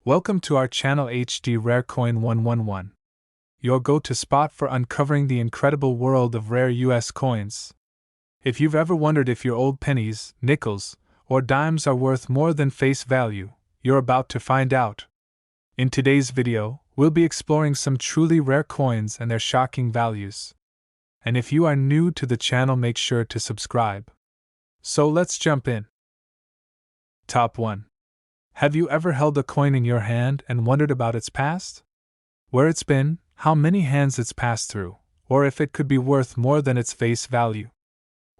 Welcome to our channel HD Rare Coin 111, your go-to spot for uncovering the incredible world of rare US coins. If you've ever wondered if your old pennies, nickels, or dimes are worth more than face value, you're about to find out. In today's video, we'll be exploring some truly rare coins and their shocking values. And if you are new to the channel, make sure to subscribe. So let's jump in. Top 1. Have you ever held a coin in your hand and wondered about its past? Where it's been, how many hands it's passed through, or if it could be worth more than its face value?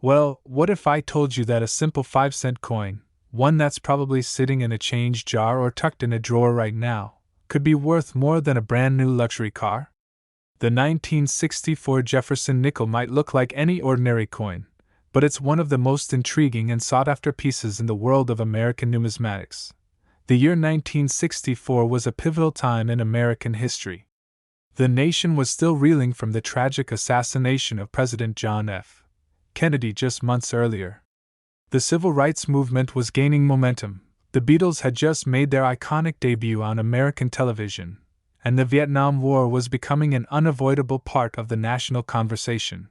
Well, what if I told you that a simple 5-cent coin, one that's probably sitting in a change jar or tucked in a drawer right now, could be worth more than a brand new luxury car? The 1964 Jefferson Nickel might look like any ordinary coin, but it's one of the most intriguing and sought-after pieces in the world of American numismatics. The year 1964 was a pivotal time in American history. The nation was still reeling from the tragic assassination of President John F. Kennedy just months earlier. The civil rights movement was gaining momentum, the Beatles had just made their iconic debut on American television, and the Vietnam War was becoming an unavoidable part of the national conversation.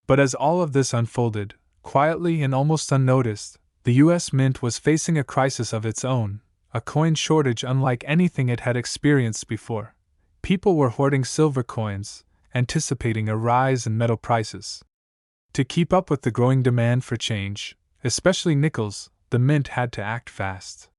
But as all of this unfolded, quietly and almost unnoticed, the U.S. Mint was facing a crisis of its own. A coin shortage unlike anything it had experienced before. People were hoarding silver coins, anticipating a rise in metal prices. To keep up with the growing demand for change, especially nickels, the mint had to act fast.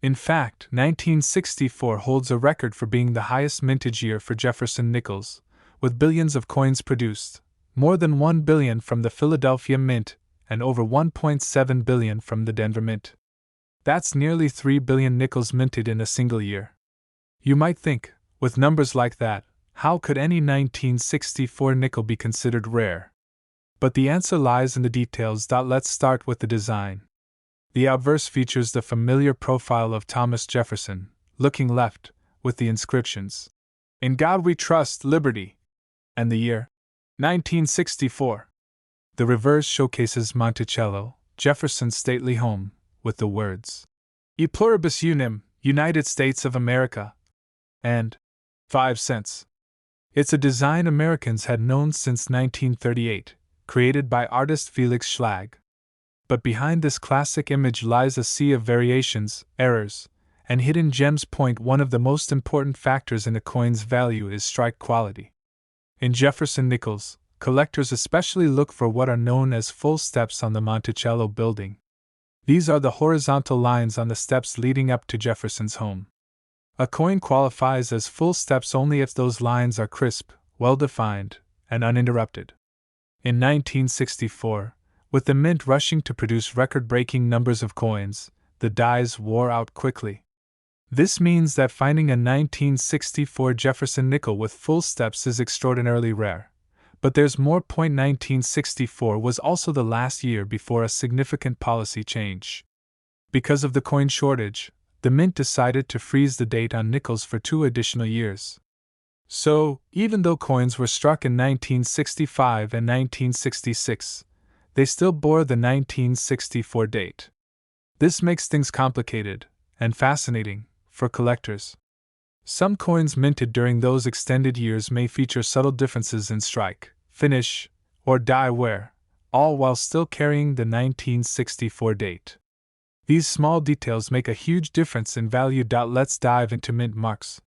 In fact, 1964 holds a record for being the highest mintage year for Jefferson Nickels, with billions of coins produced, more than 1 billion from the Philadelphia Mint, and over 1.7 billion from the Denver Mint. That's nearly 3 billion nickels minted in a single year. You might think, with numbers like that, how could any 1964 nickel be considered rare? But the answer lies in the details. Let's start with the design. The obverse features the familiar profile of Thomas Jefferson, looking left, with the inscriptions, "In God We Trust, Liberty," and the year, 1964. The reverse showcases Monticello, Jefferson's stately home, with the words, "E pluribus unum, United States of America," and 5 cents. It's a design Americans had known since 1938, created by artist Felix Schlag. But behind this classic image lies a sea of variations, errors, and hidden gems. One of the most important factors in a coin's value is strike quality. In Jefferson nickels, collectors especially look for what are known as full steps on the Monticello building. These are the horizontal lines on the steps leading up to Jefferson's home. A coin qualifies as full steps only if those lines are crisp, well-defined, and uninterrupted. In 1964, with the mint rushing to produce record-breaking numbers of coins, the dies wore out quickly. This means that finding a 1964 Jefferson nickel with full steps is extraordinarily rare. But there's more. 1964 was also the last year before a significant policy change. Because of the coin shortage, the mint decided to freeze the date on nickels for 2 additional years. So, even though coins were struck in 1965 and 1966, they still bore the 1964 date. This makes things complicated and fascinating for collectors. Some coins minted during those extended years may feature subtle differences in strike, finish, or die wear, all while still carrying the 1964 date. These small details make a huge difference in value. Let's dive into mint marks.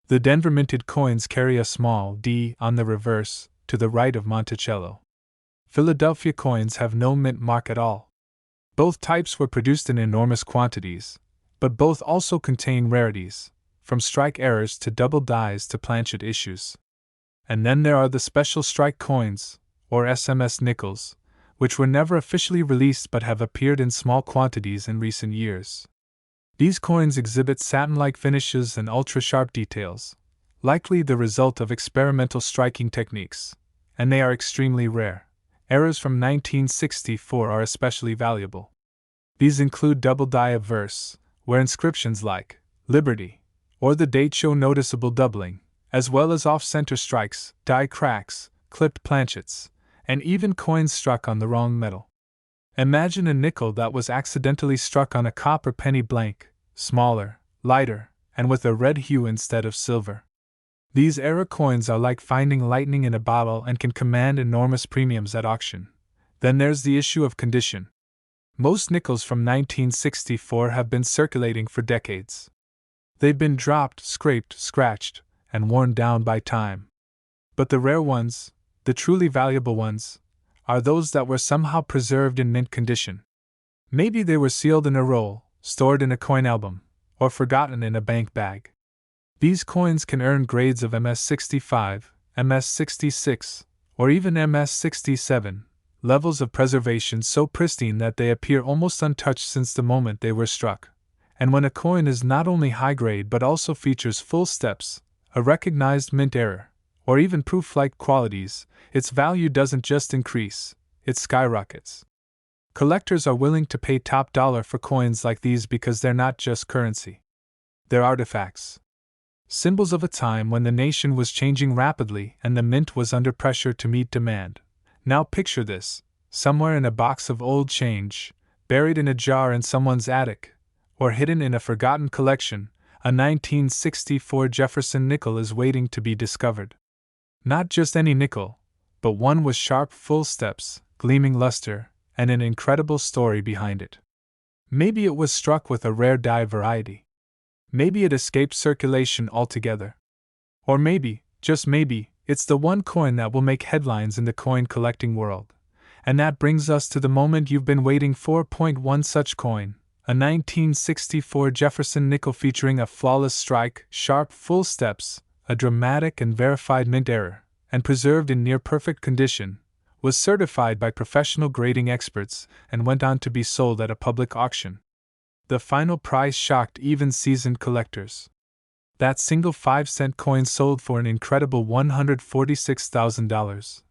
The Denver minted coins carry a small D on the reverse, to the right of Monticello. Philadelphia coins have no mint mark at all. Both types were produced in enormous quantities, but both also contain rarities, from strike errors to double dies to planchet issues. And then there are the special strike coins, or SMS nickels, which were never officially released but have appeared in small quantities in recent years. These coins exhibit satin-like finishes and ultra-sharp details, likely the result of experimental striking techniques, and they are extremely rare. Errors from 1964 are especially valuable. These include double die obverse, where inscriptions like "Liberty" or the date show noticeable doubling, as well as off-center strikes, die cracks, clipped planchets, and even coins struck on the wrong metal. Imagine a nickel that was accidentally struck on a copper penny blank, smaller, lighter, and with a red hue instead of silver. These era coins are like finding lightning in a bottle and can command enormous premiums at auction. Then there's the issue of condition. Most nickels from 1964 have been circulating for decades. They've been dropped, scraped, scratched, and worn down by time. But the rare ones, the truly valuable ones, are those that were somehow preserved in mint condition. Maybe they were sealed in a roll, stored in a coin album, or forgotten in a bank bag. These coins can earn grades of MS65, MS66, or even MS67, levels of preservation so pristine that they appear almost untouched since the moment they were struck. And when a coin is not only high grade but also features full steps, a recognized mint error, or even proof-like qualities, its value doesn't just increase, it skyrockets. Collectors are willing to pay top dollar for coins like these because they're not just currency. They're artifacts. Symbols of a time when the nation was changing rapidly and the mint was under pressure to meet demand. Now picture this, somewhere in a box of old change, buried in a jar in someone's attic, or hidden in a forgotten collection, a 1964 Jefferson nickel is waiting to be discovered. Not just any nickel, but one with sharp full steps, gleaming luster, and an incredible story behind it. Maybe it was struck with a rare die variety. Maybe it escaped circulation altogether. Or maybe, just maybe, it's the one coin that will make headlines in the coin collecting world. And that brings us to the moment you've been waiting for. One such coin, a 1964 Jefferson nickel featuring a flawless strike, sharp full steps, a dramatic and verified mint error, and preserved in near-perfect condition, was certified by professional grading experts and went on to be sold at a public auction. The final price shocked even seasoned collectors. That single 5-cent coin sold for an incredible $146,000.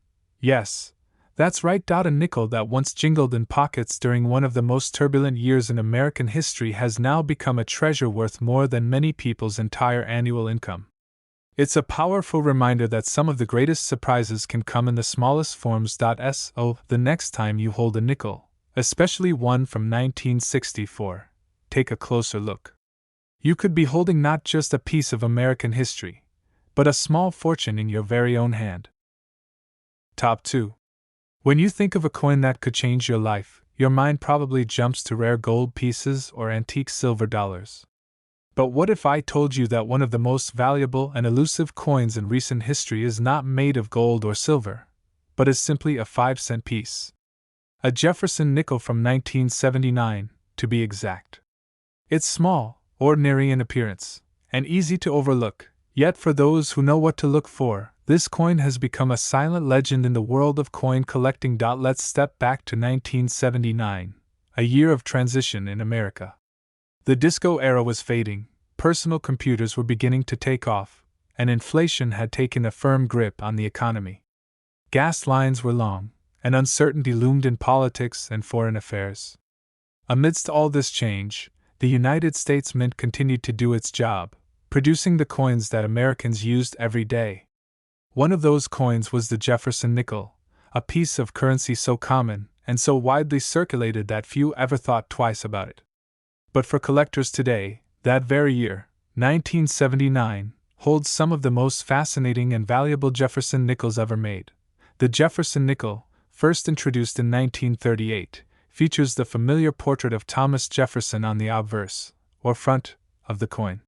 Yes, that's right. A nickel that once jingled in pockets during one of the most turbulent years in American history has now become a treasure worth more than many people's entire annual income. It's a powerful reminder that some of the greatest surprises can come in the smallest forms. So, the next time you hold a nickel, especially one from 1964, take a closer look. You could be holding not just a piece of American history, but a small fortune in your very own hand. Top 2. When you think of a coin that could change your life, your mind probably jumps to rare gold pieces or antique silver dollars. But what if I told you that one of the most valuable and elusive coins in recent history is not made of gold or silver, but is simply a 5-cent piece? A Jefferson nickel from 1979, to be exact. It's small, ordinary in appearance, and easy to overlook, yet for those who know what to look for, this coin has become a silent legend in the world of coin collecting. Let's step back to 1979, a year of transition in America. The disco era was fading, personal computers were beginning to take off, and inflation had taken a firm grip on the economy. Gas lines were long, and uncertainty loomed in politics and foreign affairs. Amidst all this change, the United States Mint continued to do its job, producing the coins that Americans used every day. One of those coins was the Jefferson nickel, a piece of currency so common and so widely circulated that few ever thought twice about it. But for collectors today, that very year, 1979, holds some of the most fascinating and valuable Jefferson nickels ever made. The Jefferson nickel, first introduced in 1938, features the familiar portrait of Thomas Jefferson on the obverse, or front, of the coin.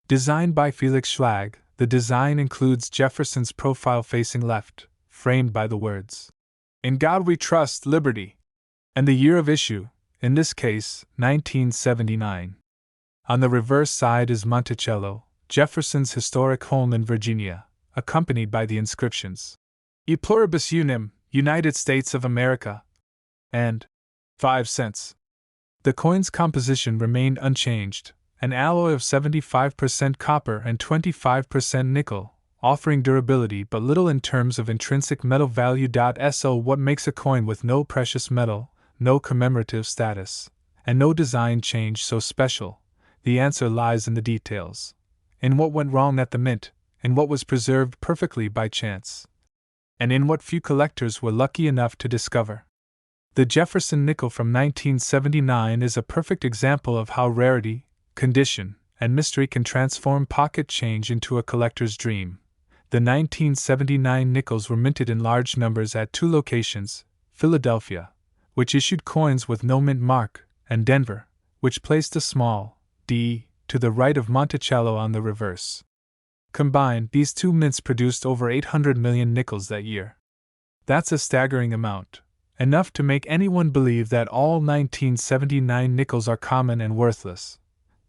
Designed by Felix Schlag, the design includes Jefferson's profile facing left, framed by the words, "In God We Trust, Liberty," and the year of issue, in this case, 1979. On the reverse side is Monticello, Jefferson's historic home in Virginia, accompanied by the inscriptions, "E pluribus unum, United States of America," and 5 cents. The coin's composition remained unchanged, an alloy of 75% copper and 25% nickel, offering durability but little in terms of intrinsic metal value. So what makes a coin with no precious metal, no commemorative status, and no design change so special? The answer lies in the details. In what went wrong at the mint, in what was preserved perfectly by chance, and in what few collectors were lucky enough to discover. The Jefferson nickel from 1979 is a perfect example of how rarity, condition, and mystery can transform pocket change into a collector's dream. The 1979 nickels were minted in large numbers at two locations: Philadelphia, which issued coins with no mint mark, and Denver, which placed a small D to the right of Monticello on the reverse. Combined, these two mints produced over 800 million nickels that year. That's a staggering amount, enough to make anyone believe that all 1979 nickels are common and worthless.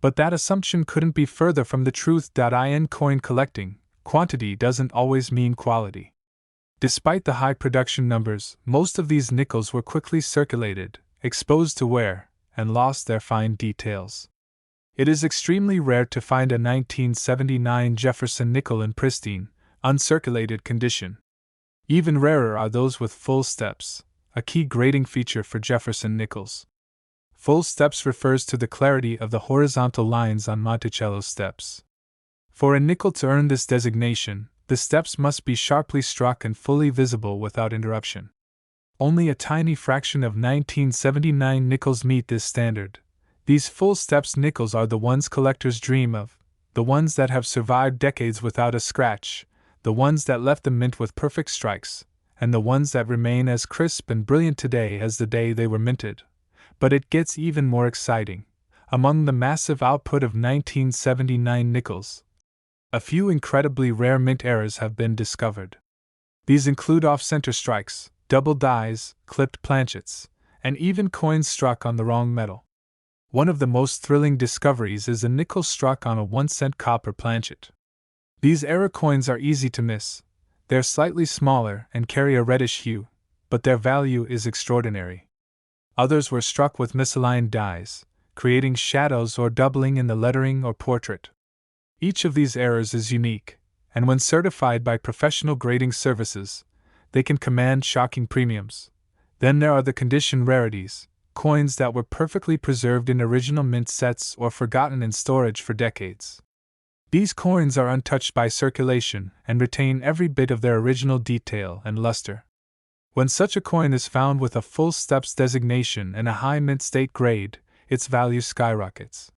But that assumption couldn't be further from the truth. In coin collecting, quantity doesn't always mean quality. Despite the high production numbers, most of these nickels were quickly circulated, exposed to wear, and lost their fine details. It is extremely rare to find a 1979 Jefferson nickel in pristine, uncirculated condition. Even rarer are those with full steps, a key grading feature for Jefferson nickels. Full steps refers to the clarity of the horizontal lines on Monticello's steps. For a nickel to earn this designation, the steps must be sharply struck and fully visible without interruption. Only a tiny fraction of 1979 nickels meet this standard. These full steps nickels are the ones collectors dream of, the ones that have survived decades without a scratch, the ones that left the mint with perfect strikes, and the ones that remain as crisp and brilliant today as the day they were minted. But it gets even more exciting. Among the massive output of 1979 nickels, a few incredibly rare mint errors have been discovered. These include off-center strikes, double dies, clipped planchets, and even coins struck on the wrong metal. One of the most thrilling discoveries is a nickel struck on a 1-cent copper planchet. These error coins are easy to miss. They're slightly smaller and carry a reddish hue, but their value is extraordinary. Others were struck with misaligned dies, creating shadows or doubling in the lettering or portrait. Each of these errors is unique, and when certified by professional grading services, they can command shocking premiums. Then there are the condition rarities, coins that were perfectly preserved in original mint sets or forgotten in storage for decades. These coins are untouched by circulation and retain every bit of their original detail and luster. When such a coin is found with a full steps designation and a high mint state grade, its value skyrockets.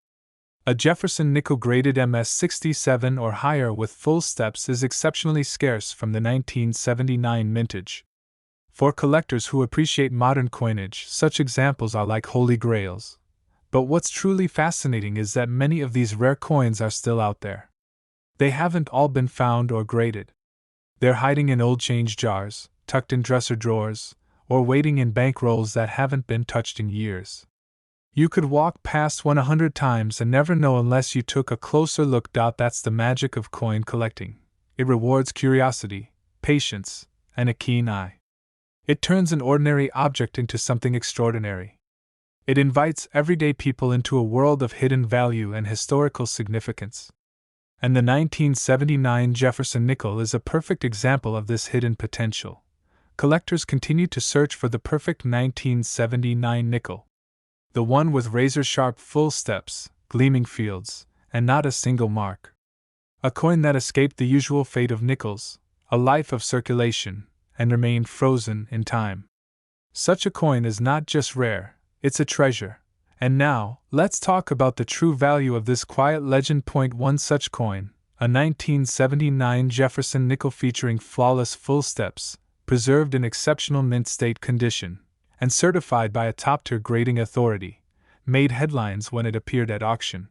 A Jefferson nickel graded MS67 or higher with full steps is exceptionally scarce from the 1979 mintage. For collectors who appreciate modern coinage, such examples are like holy grails. But what's truly fascinating is that many of these rare coins are still out there. They haven't all been found or graded. They're hiding in old change jars, tucked in dresser drawers, or waiting in bank rolls that haven't been touched in years. You could walk past one 100 times and never know unless you took a closer look. That's the magic of coin collecting. It rewards curiosity, patience, and a keen eye. It turns an ordinary object into something extraordinary. It invites everyday people into a world of hidden value and historical significance. And the 1979 Jefferson nickel is a perfect example of this hidden potential. Collectors continue to search for the perfect 1979 nickel. The one with razor-sharp full steps, gleaming fields, and not a single mark. A coin that escaped the usual fate of nickels, a life of circulation, and remained frozen in time. Such a coin is not just rare, it's a treasure. And now, let's talk about the true value of this quiet legend. One such coin, a 1979 Jefferson nickel featuring flawless full steps, preserved in exceptional mint state condition, and certified by a top-tier grading authority, made headlines when it appeared at auction.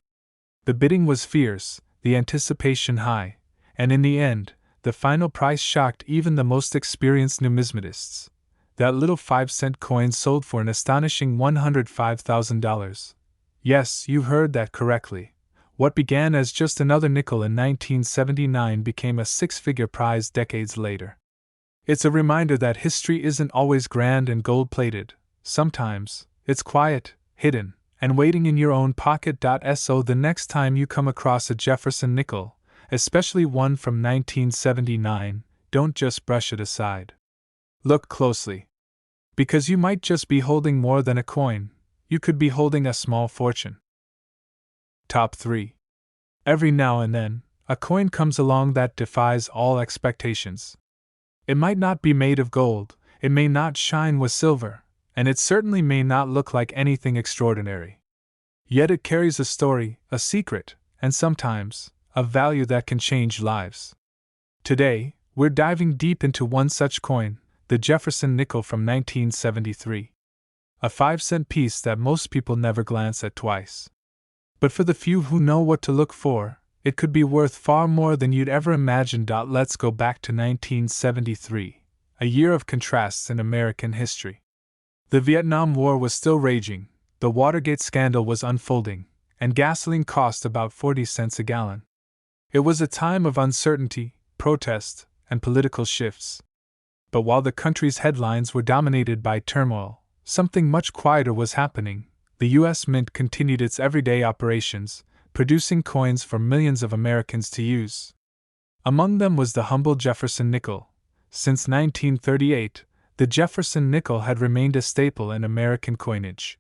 The bidding was fierce, the anticipation high, and in the end, the final price shocked even the most experienced numismatists. That little 5-cent coin sold for an astonishing $105,000. Yes, you heard that correctly. What began as just another nickel in 1979 became a 6-figure prize decades later. It's a reminder that history isn't always grand and gold-plated. Sometimes, it's quiet, hidden, and waiting in your own pocket. So the next time you come across a Jefferson nickel, especially one from 1979, don't just brush it aside. Look closely. Because you might just be holding more than a coin, you could be holding a small fortune. Top 3. Every now and then, a coin comes along that defies all expectations. It might not be made of gold, it may not shine with silver, and it certainly may not look like anything extraordinary. Yet it carries a story, a secret, and sometimes, a value that can change lives. Today, we're diving deep into one such coin, the Jefferson Nickel from 1973. A 5-cent piece that most people never glance at twice. But for the few who know what to look for, it could be worth far more than you'd ever imagine. Let's go back to 1973, a year of contrasts in American history. The Vietnam War was still raging, the Watergate scandal was unfolding, and gasoline cost about 40 cents a gallon. It was a time of uncertainty, protest, and political shifts. But while the country's headlines were dominated by turmoil, something much quieter was happening. The U.S. Mint continued its everyday operations, producing coins for millions of Americans to use. Among them was the humble Jefferson Nickel. Since 1938, the Jefferson Nickel had remained a staple in American coinage.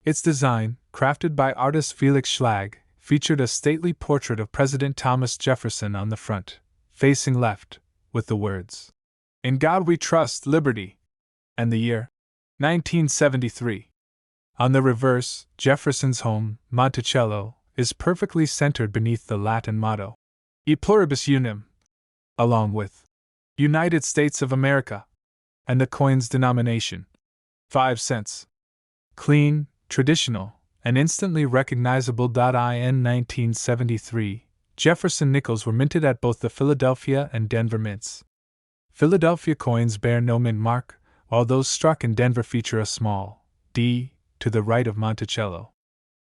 Its design, crafted by artist Felix Schlag, featured a stately portrait of President Thomas Jefferson on the front, facing left, with the words, "In God We Trust, Liberty," and the year 1973. On the reverse, Jefferson's home, Monticello, is perfectly centered beneath the Latin motto, E Pluribus Unum, along with United States of America, and the coin's denomination, 5 cents. Clean, traditional, and instantly recognizable. In 1973, Jefferson nickels were minted at both the Philadelphia and Denver mints. Philadelphia coins bear no mint mark, while those struck in Denver feature a small D to the right of Monticello.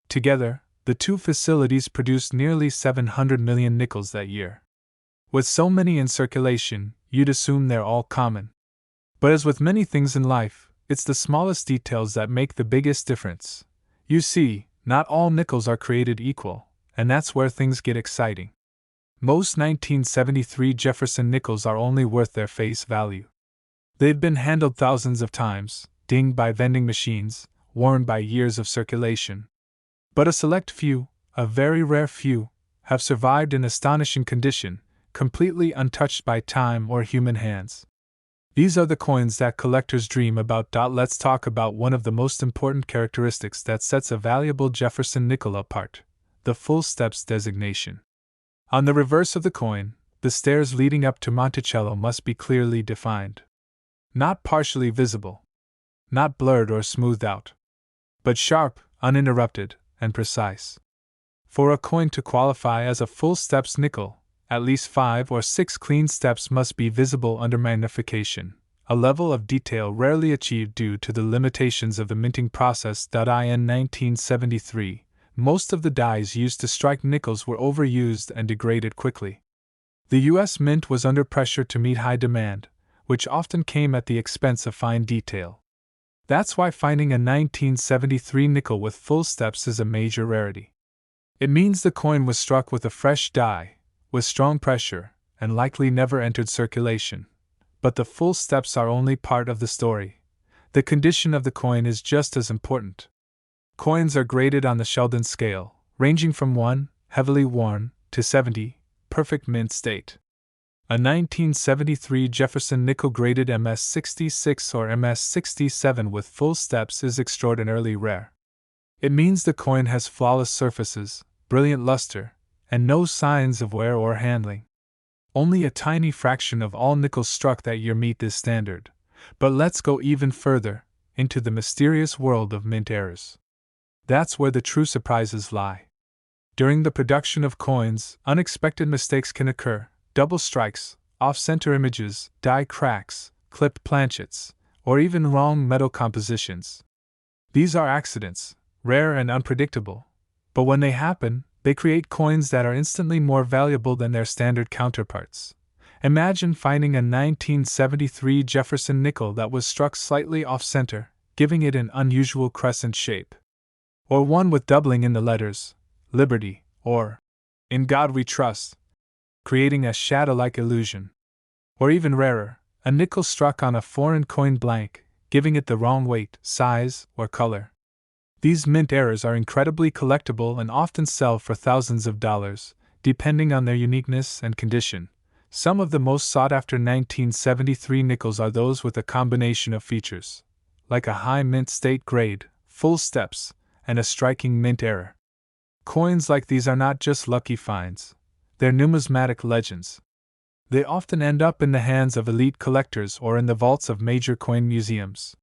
Together, the two facilities produced nearly 700 million nickels that year. With so many in circulation, you'd assume they're all common. But as with many things in life, it's the smallest details that make the biggest difference. You see, not all nickels are created equal, and that's where things get exciting. Most 1973 Jefferson nickels are only worth their face value. They've been handled thousands of times, dinged by vending machines, worn by years of circulation. But a select few, a very rare few, have survived in astonishing condition, completely untouched by time or human hands. These are the coins that collectors dream about. Let's talk about one of the most important characteristics that sets a valuable Jefferson nickel apart, the full steps designation. On the reverse of the coin, the stairs leading up to Monticello must be clearly defined. Not partially visible. Not blurred or smoothed out. But sharp, uninterrupted, and precise. For a coin to qualify as a full steps nickel, at least 5 or 6 clean steps must be visible under magnification, a level of detail rarely achieved due to the limitations of the minting process. In 1973, most of the dies used to strike nickels were overused and degraded quickly. The U.S. Mint was under pressure to meet high demand, which often came at the expense of fine detail. That's why finding a 1973 nickel with full steps is a major rarity. It means the coin was struck with a fresh die, with strong pressure, and likely never entered circulation. But the full steps are only part of the story. The condition of the coin is just as important. Coins are graded on the Sheldon scale, ranging from 1, heavily worn, to 70, perfect mint state. A 1973 Jefferson nickel graded MS66 or MS67 with full steps is extraordinarily rare. It means the coin has flawless surfaces, brilliant luster, and no signs of wear or handling. Only a tiny fraction of all nickels struck that year meet this standard. But let's go even further, into the mysterious world of mint errors. That's where the true surprises lie. During the production of coins, unexpected mistakes can occur: double strikes, off-center images, die cracks, clipped planchets, or even wrong metal compositions. These are accidents, rare and unpredictable, but when they happen, they create coins that are instantly more valuable than their standard counterparts. Imagine finding a 1973 Jefferson nickel that was struck slightly off-center, giving it an unusual crescent shape. Or one with doubling in the letters, Liberty, or In God We Trust, creating a shadow-like illusion. Or even rarer, a nickel struck on a foreign coin blank, giving it the wrong weight, size, or color. These mint errors are incredibly collectible and often sell for thousands of dollars, depending on their uniqueness and condition. Some of the most sought-after 1973 nickels are those with a combination of features, like a high mint state grade, full steps, and a striking mint error. Coins like these are not just lucky finds, they're numismatic legends. They often end up in the hands of elite collectors or in the vaults of major coin museums.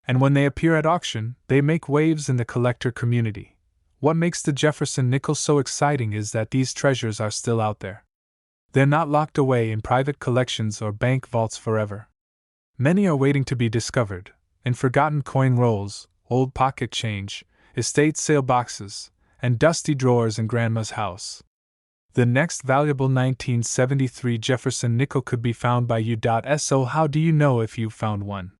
And when they appear at auction, they make waves in the collector community. What makes the Jefferson Nickel so exciting is that these treasures are still out there. They're not locked away in private collections or bank vaults forever. Many are waiting to be discovered, in forgotten coin rolls, old pocket change, estate sale boxes, and dusty drawers in Grandma's house. The next valuable 1973 Jefferson Nickel could be found by you. So how do you know if you've found one?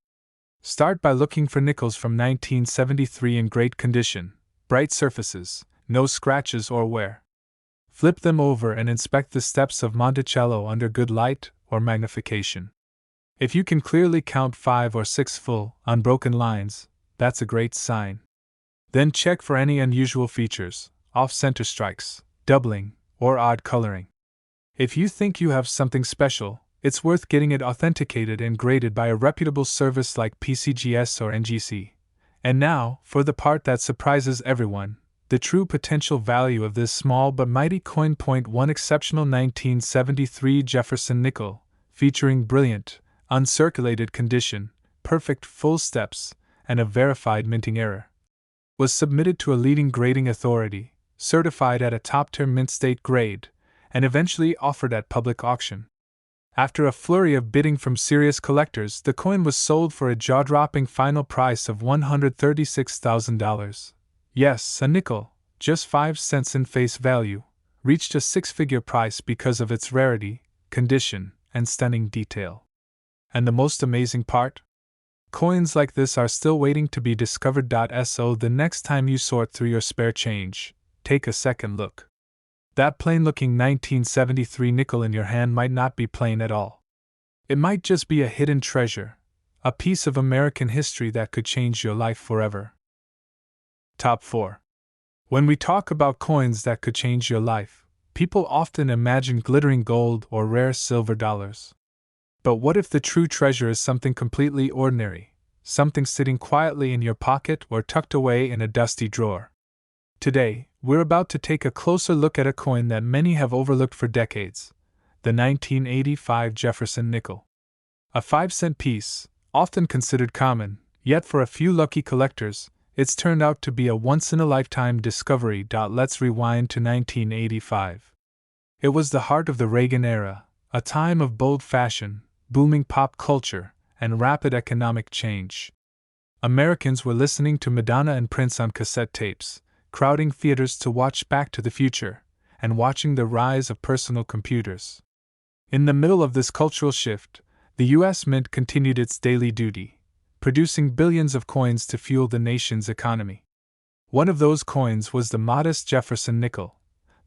Start by looking for nickels from 1973 in great condition, bright surfaces, no scratches or wear. Flip them over and inspect the steps of Monticello under good light or magnification. If you can clearly count 5 or 6 full, unbroken lines, that's a great sign. Then check for any unusual features, off-center strikes, doubling, or odd coloring. If you think you have something special, it's worth getting it authenticated and graded by a reputable service like PCGS or NGC. And now, for the part that surprises everyone, the true potential value of this small but mighty coin. One exceptional 1973 Jefferson Nickel, featuring brilliant, uncirculated condition, perfect full steps, and a verified minting error, was submitted to a leading grading authority, certified at a top-tier mint state grade, and eventually offered at public auction. After a flurry of bidding from serious collectors, the coin was sold for a jaw-dropping final price of $136,000. Yes, a nickel, just 5 cents in face value, reached a 6-figure price because of its rarity, condition, and stunning detail. And the most amazing part? Coins like this are still waiting to be discovered. So the next time you sort through your spare change, take a second look. That plain-looking 1973 nickel in your hand might not be plain at all. It might just be a hidden treasure, a piece of American history that could change your life forever. Top 4. When we talk about coins that could change your life, people often imagine glittering gold or rare silver dollars. But what if the true treasure is something completely ordinary, something sitting quietly in your pocket or tucked away in a dusty drawer? Today, we're about to take a closer look at a coin that many have overlooked for decades, the 1985 Jefferson Nickel. A 5-cent piece, often considered common, yet for a few lucky collectors, it's turned out to be a once-in-a-lifetime discovery. Let's rewind to 1985. It was the heart of the Reagan era, a time of bold fashion, booming pop culture, and rapid economic change. Americans were listening to Madonna and Prince on cassette tapes, crowding theaters to watch Back to the Future, and watching the rise of personal computers. In the middle of this cultural shift, the U.S. Mint continued its daily duty, producing billions of coins to fuel the nation's economy. One of those coins was the modest Jefferson Nickel.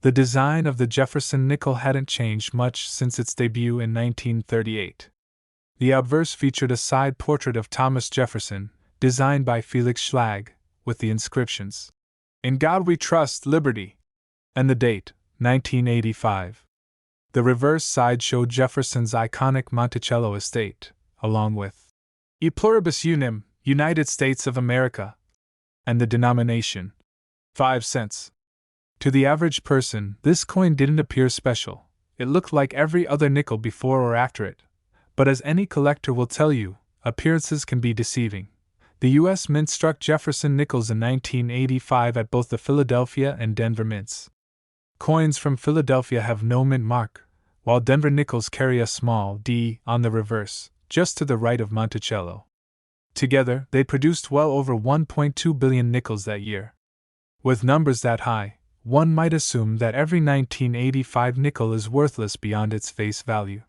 The design of the Jefferson Nickel hadn't changed much since its debut in 1938. The obverse featured a side portrait of Thomas Jefferson, designed by Felix Schlag, with the inscriptions, "In God We Trust, Liberty," and the date, 1985. The reverse side showed Jefferson's iconic Monticello estate, along with E Pluribus Unum, United States of America, and the denomination, 5 cents. To the average person, this coin didn't appear special. It looked like every other nickel before or after it. But as any collector will tell you, appearances can be deceiving. The U.S. Mint struck Jefferson Nickels in 1985 at both the Philadelphia and Denver mints. Coins from Philadelphia have no mint mark, while Denver nickels carry a small D on the reverse, just to the right of Monticello. Together, they produced well over 1.2 billion nickels that year. With numbers that high, one might assume that every 1985 nickel is worthless beyond its face value.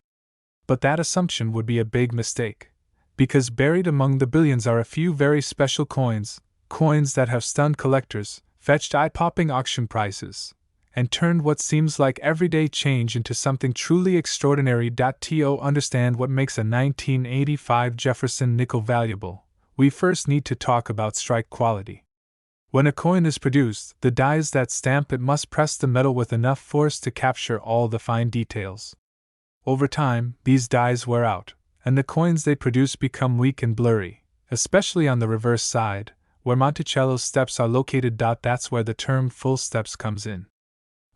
But that assumption would be a big mistake, because buried among the billions are a few very special coins that have stunned collectors, fetched eye-popping auction prices, and turned what seems like everyday change into something truly extraordinary. To understand what makes a 1985 Jefferson Nickel valuable, we first need to talk about strike quality. When a coin is produced, the dies that stamp it must press the metal with enough force to capture all the fine details. Over time, these dies wear out, and the coins they produce become weak and blurry, especially on the reverse side, where Monticello's steps are located. That's where the term full steps comes in.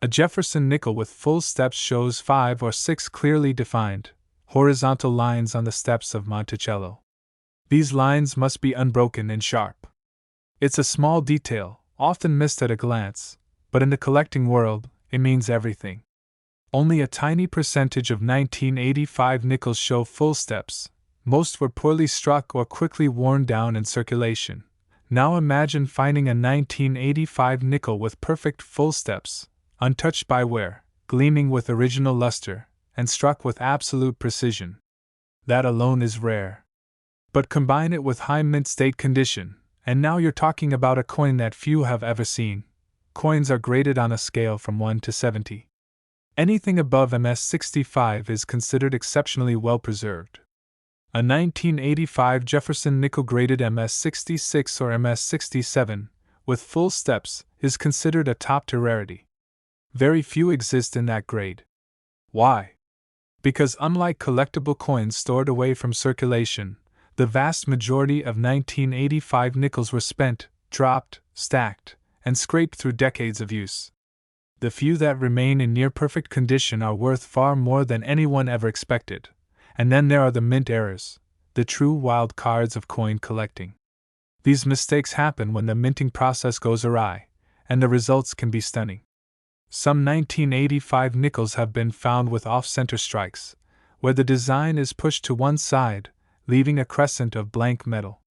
A Jefferson nickel with full steps shows 5 or 6 clearly defined, horizontal lines on the steps of Monticello. These lines must be unbroken and sharp. It's a small detail, often missed at a glance, but in the collecting world, it means everything. Only a tiny percentage of 1985 nickels show full steps. Most were poorly struck or quickly worn down in circulation. Now imagine finding a 1985 nickel with perfect full steps, untouched by wear, gleaming with original luster, and struck with absolute precision. That alone is rare. But combine it with high mint state condition, and now you're talking about a coin that few have ever seen. Coins are graded on a scale from 1 to 70. Anything above MS65 is considered exceptionally well preserved. A 1985 Jefferson nickel graded MS66 or MS67, with full steps, is considered a top-tier rarity. Very few exist in that grade. Why? Because unlike collectible coins stored away from circulation, the vast majority of 1985 nickels were spent, dropped, stacked, and scraped through decades of use. The few that remain in near-perfect condition are worth far more than anyone ever expected. And then there are the mint errors, the true wild cards of coin collecting. These mistakes happen when the minting process goes awry, and the results can be stunning. Some 1985 nickels have been found with off-center strikes, where the design is pushed to one side, leaving a crescent of blank metal.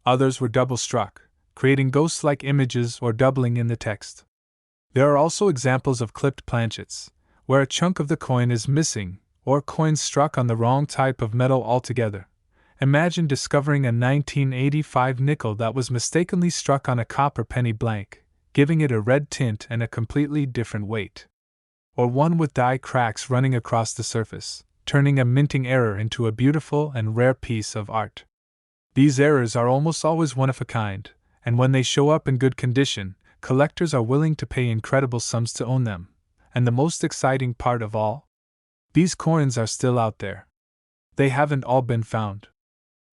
Others were double-struck, creating ghost-like images or doubling in the text. There are also examples of clipped planchets, where a chunk of the coin is missing, or coins struck on the wrong type of metal altogether. Imagine discovering a 1985 nickel that was mistakenly struck on a copper penny blank, giving it a red tint and a completely different weight. Or one with die cracks running across the surface, turning a minting error into a beautiful and rare piece of art. These errors are almost always one of a kind, and when they show up in good condition, collectors are willing to pay incredible sums to own them. And the most exciting part of all? These coins are still out there. They haven't all been found.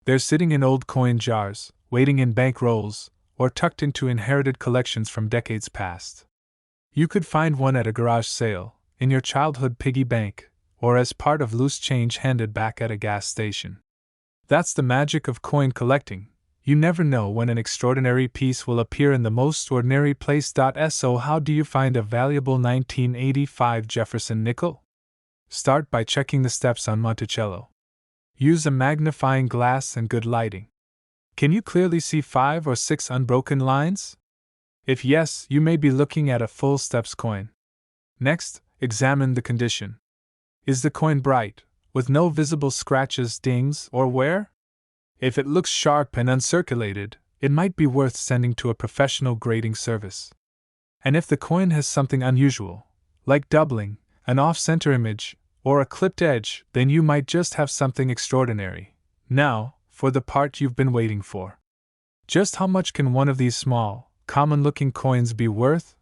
They're sitting in old coin jars, waiting in bank rolls, or tucked into inherited collections from decades past. You could find one at a garage sale, in your childhood piggy bank, or as part of loose change handed back at a gas station. That's the magic of coin collecting. You never know when an extraordinary piece will appear in the most ordinary place. So how do you find a valuable 1985 Jefferson nickel? Start by checking the steps on Monticello. Use a magnifying glass and good lighting. Can you clearly see 5 or 6 unbroken lines? If yes, you may be looking at a full steps coin. Next, examine the condition. Is the coin bright, with no visible scratches, dings, or wear? If it looks sharp and uncirculated, it might be worth sending to a professional grading service. And if the coin has something unusual, like doubling, an off-center image, or a clipped edge, then you might just have something extraordinary. Now, for the part you've been waiting for. Just how much can one of these small, common-looking coins be worth?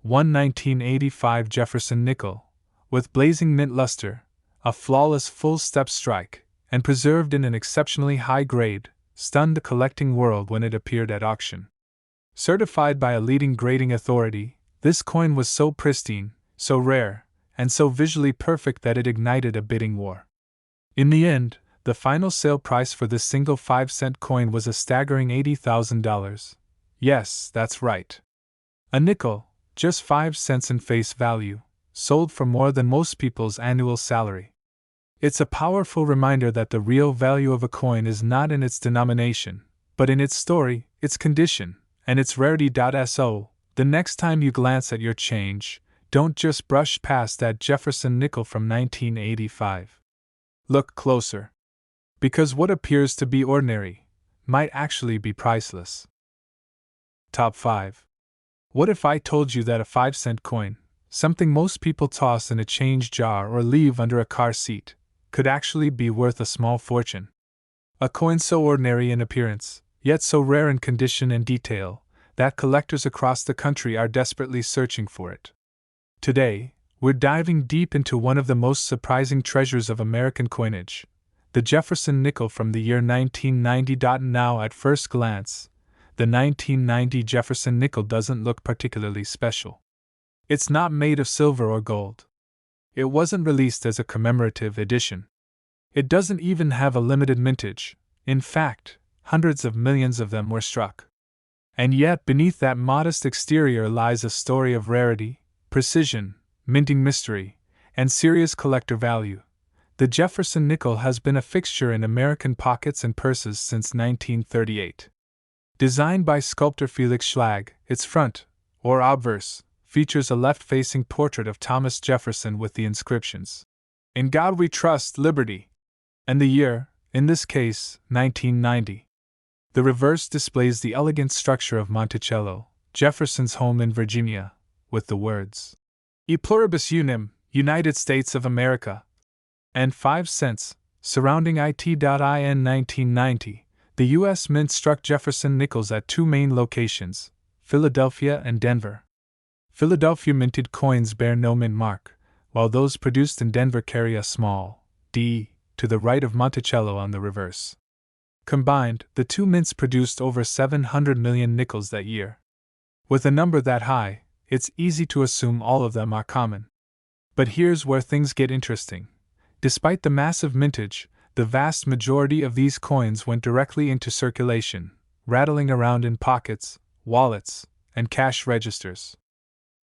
One 1985 Jefferson nickel, with blazing mint luster, a flawless full-step strike, and preserved in an exceptionally high grade, stunned the collecting world when it appeared at auction. Certified by a leading grading authority, this coin was so pristine, so rare, and so visually perfect that it ignited a bidding war. In the end, the final sale price for this single 5-cent coin was a staggering $80,000. Yes, that's right. A nickel, just 5 cents in face value, sold for more than most people's annual salary. It's a powerful reminder that the real value of a coin is not in its denomination, but in its story, its condition, and its rarity. So, the next time you glance at your change, don't just brush past that Jefferson nickel from 1985. Look closer. Because what appears to be ordinary might actually be priceless. Top 5. What if I told you that a 5-cent coin, something most people toss in a change jar or leave under a car seat, could actually be worth a small fortune? A coin so ordinary in appearance, yet so rare in condition and detail, that collectors across the country are desperately searching for it. Today, we're diving deep into one of the most surprising treasures of American coinage, the Jefferson nickel from the year 1990. Now, at first glance, the 1990 Jefferson Nickel doesn't look particularly special. It's not made of silver or gold. It wasn't released as a commemorative edition. It doesn't even have a limited mintage. In fact, hundreds of millions of them were struck. And yet, beneath that modest exterior lies a story of rarity, precision, minting mystery, and serious collector value. The Jefferson Nickel has been a fixture in American pockets and purses since 1938. Designed by sculptor Felix Schlag, its front, or obverse, features a left-facing portrait of Thomas Jefferson with the inscriptions, "In God We Trust, Liberty," and the year, in this case, 1990. The reverse displays the elegant structure of Monticello, Jefferson's home in Virginia, with the words, "E pluribus unum, United States of America," and 5 cents, surrounding it.in 1990. The U.S. Mint struck Jefferson nickels at 2 main locations, Philadelphia and Denver. Philadelphia minted coins bear no mint mark, while those produced in Denver carry a small D to the right of Monticello on the reverse. Combined, the 2 mints produced over 700 million nickels that year. With a number that high, it's easy to assume all of them are common. But here's where things get interesting. Despite the massive mintage, the vast majority of these coins went directly into circulation, rattling around in pockets, wallets, and cash registers.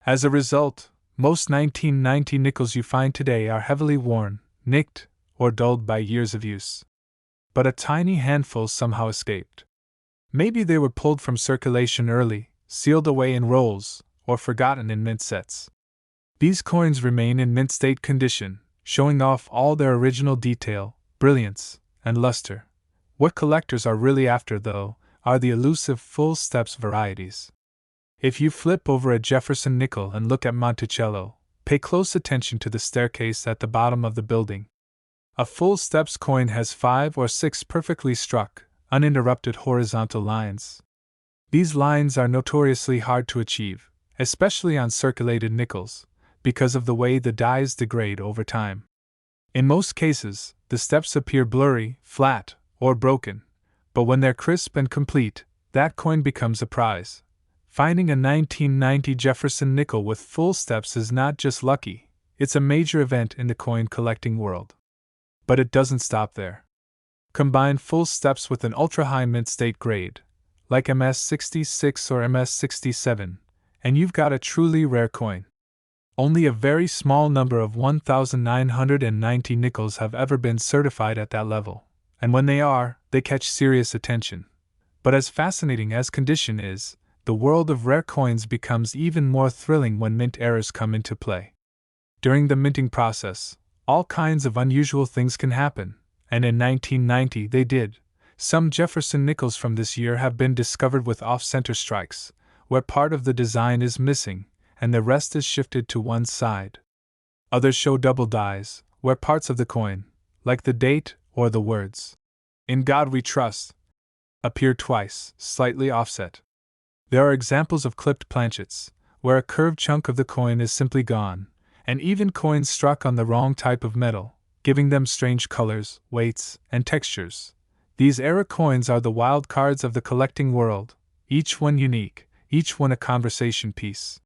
As a result, most 1990 nickels you find today are heavily worn, nicked, or dulled by years of use. But a tiny handful somehow escaped. Maybe they were pulled from circulation early, sealed away in rolls, or forgotten in mint sets. These coins remain in mint state condition, showing off all their original detail, brilliance, and luster. What collectors are really after, though, are the elusive full steps varieties. If you flip over a Jefferson nickel and look at Monticello, pay close attention to the staircase at the bottom of the building. A full steps coin has 5 or 6 perfectly struck, uninterrupted horizontal lines. These lines are notoriously hard to achieve, especially on circulated nickels, because of the way the dies degrade over time. In most cases, the steps appear blurry, flat, or broken, but when they're crisp and complete, that coin becomes a prize. Finding a 1990 Jefferson nickel with full steps is not just lucky, it's a major event in the coin collecting world. But it doesn't stop there. Combine full steps with an ultra-high mint state grade, like MS-66 or MS-67, and you've got a truly rare coin. Only a very small number of 1,990 nickels have ever been certified at that level, and when they are, they catch serious attention. But as fascinating as condition is, the world of rare coins becomes even more thrilling when mint errors come into play. During the minting process, all kinds of unusual things can happen, and in 1990 they did. Some Jefferson nickels from this year have been discovered with off-center strikes, where part of the design is missing, and the rest is shifted to one side. Others show double dies, where parts of the coin, like the date or the words, "In God We Trust," appear twice, slightly offset. There are examples of clipped planchets, where a curved chunk of the coin is simply gone, and even coins struck on the wrong type of metal, giving them strange colors, weights, and textures. These error coins are the wild cards of the collecting world, each one unique, each one a conversation piece.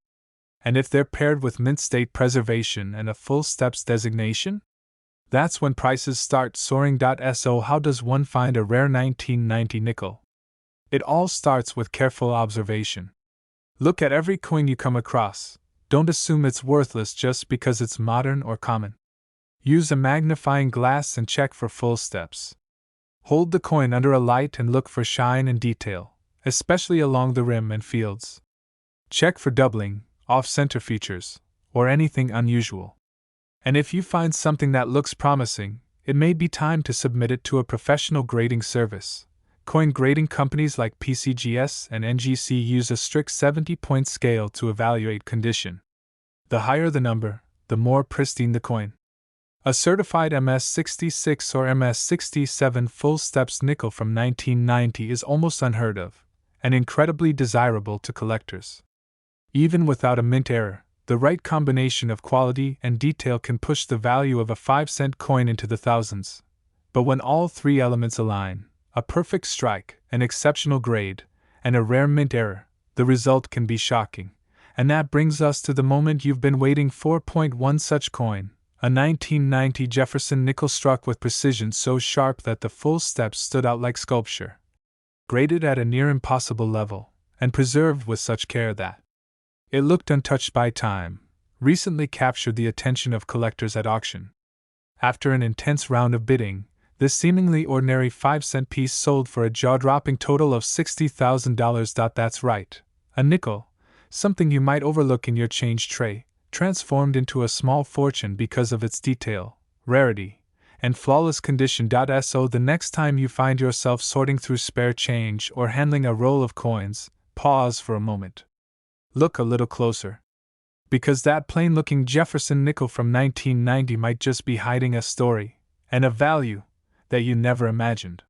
And if they're paired with mint state preservation and a full steps designation? That's when prices start soaring. So how does one find a rare 1990 nickel? It all starts with careful observation. Look at every coin you come across. Don't assume it's worthless just because it's modern or common. Use a magnifying glass and check for full steps. Hold the coin under a light and look for shine and detail, especially along the rim and fields. Check for doubling, off-center features, or anything unusual. And if you find something that looks promising, it may be time to submit it to a professional grading service. Coin grading companies like PCGS and NGC use a strict 70-point scale to evaluate condition. The higher the number, the more pristine the coin. A certified MS-66 or MS-67 full steps nickel from 1990 is almost unheard of, and incredibly desirable to collectors. Even without a mint error, the right combination of quality and detail can push the value of a 5-cent coin into the thousands. But when all 3 elements align, a perfect strike, an exceptional grade, and a rare mint error, the result can be shocking. And that brings us to the moment you've been waiting for. One such coin, a 1990 Jefferson Nickel, struck with precision so sharp that the full steps stood out like sculpture, graded at a near impossible level, and preserved with such care that it looked untouched by time, recently captured the attention of collectors at auction. After an intense round of bidding, this seemingly ordinary 5-cent piece sold for a jaw-dropping total of $60,000. That's right, a nickel, something you might overlook in your change tray, transformed into a small fortune because of its detail, rarity, and flawless condition. So the next time you find yourself sorting through spare change or handling a roll of coins, pause for a moment. Look a little closer. Because that plain-looking Jefferson nickel from 1990 might just be hiding a story, and a value, that you never imagined.